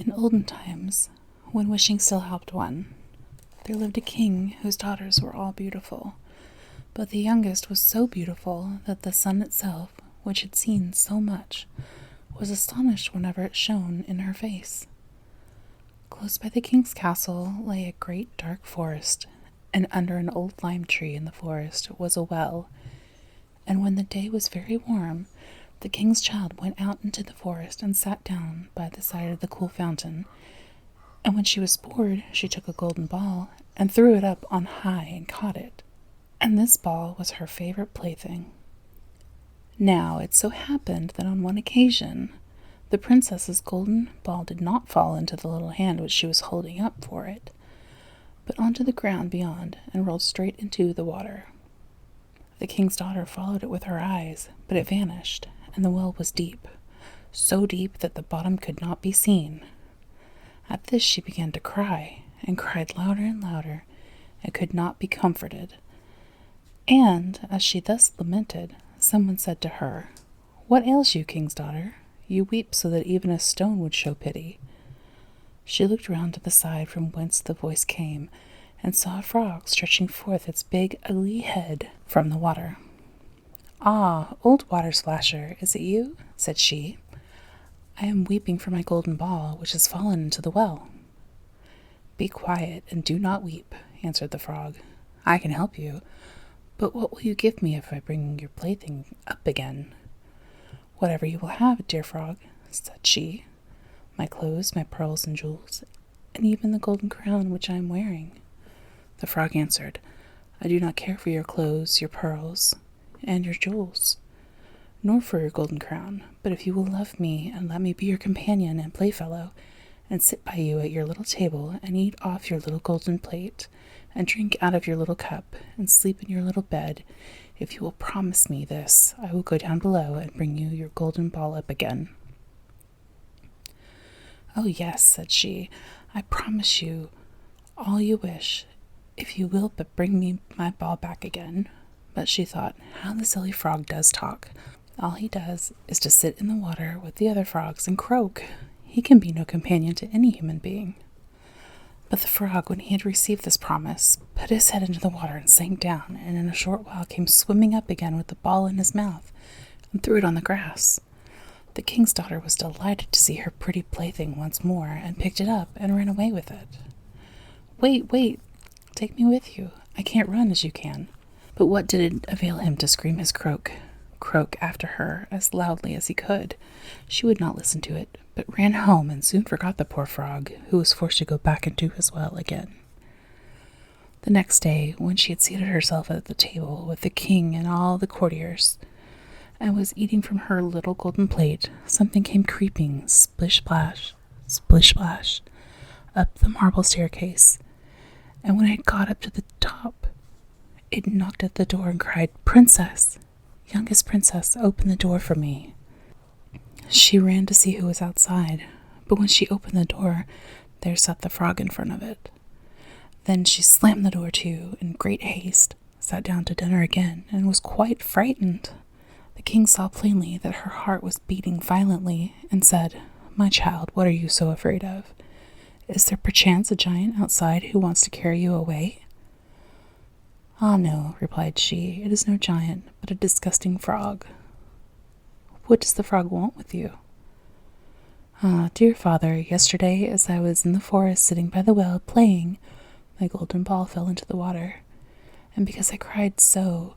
In olden times, when wishing still helped one, there lived a king whose daughters were all beautiful, but the youngest was so beautiful that the sun itself, which had seen so much, was astonished whenever it shone in her face. Close by the king's castle lay a great dark forest, and under an old lime tree in the forest was a well, and when the day was very warm, the king's child went out into the forest and sat down by the side of the cool fountain, and when she was bored, she took a golden ball and threw it up on high and caught it, and this ball was her favorite plaything. Now it so happened that on one occasion the princess's golden ball did not fall into the little hand which she was holding up for it, but onto the ground beyond and rolled straight into the water. The king's daughter followed it with her eyes, but it vanished, and the well was deep, so deep that the bottom could not be seen. At this she began to cry, and cried louder and louder, and could not be comforted. And, as she thus lamented, someone said to her, "What ails you, king's daughter? You weep so that even a stone would show pity." She looked round to the side from whence the voice came, and saw a frog stretching forth its big, ugly head from the water. "Ah, old water splasher, is it you?" said she. "I am weeping for my golden ball, which has fallen into the well." "Be quiet, and do not weep," answered the frog. "I can help you, but what will you give me if I bring your plaything up again?" "Whatever you will have, dear frog," said she. "My clothes, my pearls and jewels, and even the golden crown which I am wearing." The frog answered, "I do not care for your clothes, your pearls, and your jewels, nor for your golden crown, but if you will love me and let me be your companion and playfellow, and sit by you at your little table, and eat off your little golden plate, and drink out of your little cup, and sleep in your little bed, if you will promise me this, I will go down below and bring you your golden ball up again." "Oh yes," said she, "I promise you all you wish, if you will but bring me my ball back again." But she thought, how the silly frog does talk. All he does is to sit in the water with the other frogs and croak. He can be no companion to any human being. But the frog, when he had received this promise, put his head into the water and sank down, and in a short while came swimming up again with the ball in his mouth, and threw it on the grass. The king's daughter was delighted to see her pretty plaything once more, and picked it up and ran away with it. "Wait, wait, take me with you. I can't run as you can." But what did it avail him to scream his croak after her as loudly as he could? She would not listen to it, but ran home and soon forgot the poor frog, who was forced to go back into his well again. The next day, when she had seated herself at the table with the king and all the courtiers, and was eating from her little golden plate, something came creeping, splish-splash, splish-splash, up the marble staircase, and when it got up to the top, it knocked at the door and cried, "Princess, youngest princess, open the door for me." She ran to see who was outside, but when she opened the door, there sat the frog in front of it. Then she slammed the door to in great haste, sat down to dinner again, and was quite frightened. The king saw plainly that her heart was beating violently, and said, "My child, what are you so afraid of? Is there perchance a giant outside who wants to carry you away?" "Ah, no," replied she, "it is no giant, but a disgusting frog." "What does the frog want with you?" "Ah, dear father, yesterday as I was in the forest sitting by the well playing, my golden ball fell into the water, and because I cried so,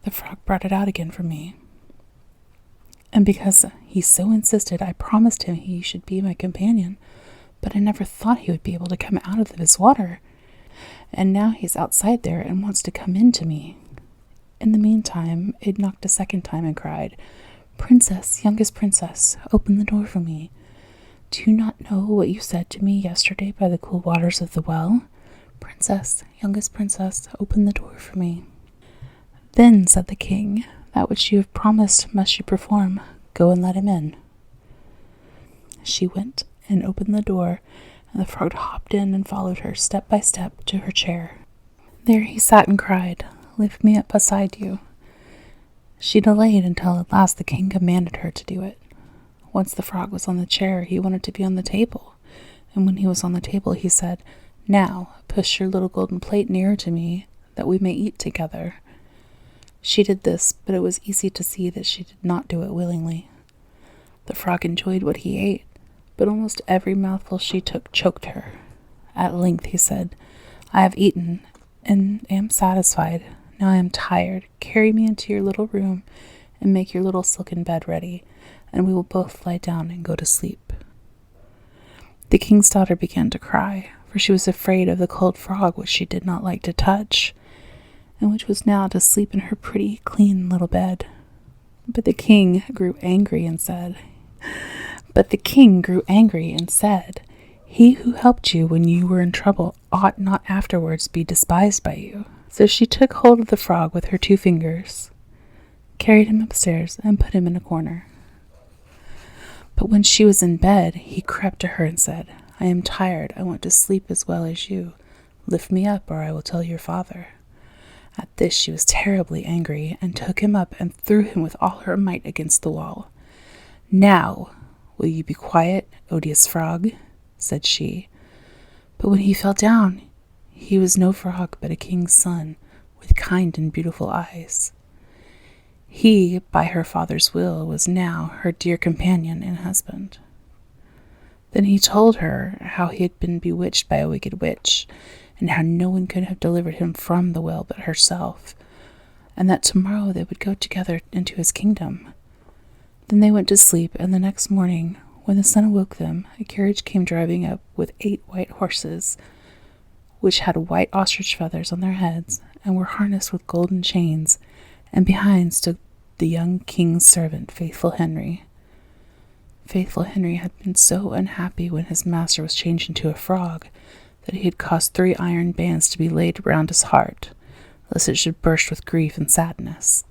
the frog brought it out again for me. And because he so insisted, I promised him he should be my companion, but I never thought he would be able to come out of his water. And now he's outside there and wants to come in to me." In the meantime, it knocked a second time and cried, "Princess, youngest princess, open the door for me. Do you not know what you said to me yesterday by the cool waters of the well? Princess, youngest princess, open the door for me." "Then," said the king, "that which you have promised must you perform. Go and let him in." She went and opened the door, and the frog hopped in and followed her step by step to her chair. There he sat and cried, "Lift me up beside you." She delayed until at last the king commanded her to do it. Once the frog was on the chair, he wanted to be on the table. And when he was on the table, he said, "Now, push your little golden plate nearer to me, that we may eat together." She did this, but it was easy to see that she did not do it willingly. The frog enjoyed what he ate, but almost every mouthful she took choked her. At length he said, "I have eaten, and am satisfied. Now I am tired. Carry me into your little room, and make your little silken bed ready, and we will both lie down and go to sleep." The king's daughter began to cry, for she was afraid of the cold frog which she did not like to touch, and which was now to sleep in her pretty, clean little bed. But the king grew angry and said, "He who helped you when you were in trouble ought not afterwards be despised by you." So she took hold of the frog with her 2 fingers, carried him upstairs, and put him in a corner. But when she was in bed, he crept to her and said, "I am tired. I want to sleep as well as you. Lift me up, or I will tell your father." At this she was terribly angry, and took him up and threw him with all her might against the wall. "Now, will you be quiet, odious frog?" said she. But when he fell down, he was no frog, but a king's son, with kind and beautiful eyes. He, by her father's will, was now her dear companion and husband. Then he told her how he had been bewitched by a wicked witch, and how no one could have delivered him from the well but herself, and that tomorrow they would go together into his kingdom. Then they went to sleep, and the next morning, when the sun awoke them, a carriage came driving up with 8 white horses, which had white ostrich feathers on their heads, and were harnessed with golden chains, and behind stood the young king's servant, Faithful Henry. Faithful Henry had been so unhappy when his master was changed into a frog that he had caused 3 iron bands to be laid round his heart, lest it should burst with grief and sadness.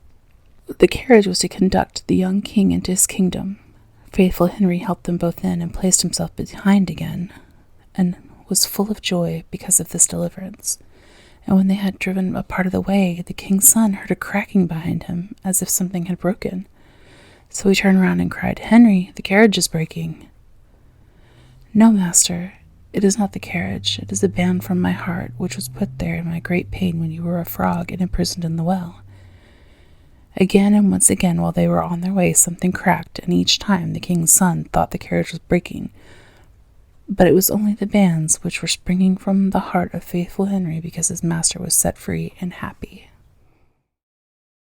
The carriage was to conduct the young king into his kingdom. Faithful Henry helped them both in and placed himself behind again, and was full of joy because of this deliverance. And when they had driven a part of the way, the king's son heard a cracking behind him, as if something had broken. So he turned round and cried, "Henry, the carriage is breaking." "No, master, it is not the carriage. It is a band from my heart, which was put there in my great pain when you were a frog and imprisoned in the well." Again and once again, while they were on their way, something cracked, and each time the king's son thought the carriage was breaking. But it was only the bands which were springing from the heart of Faithful Henry because his master was set free and happy.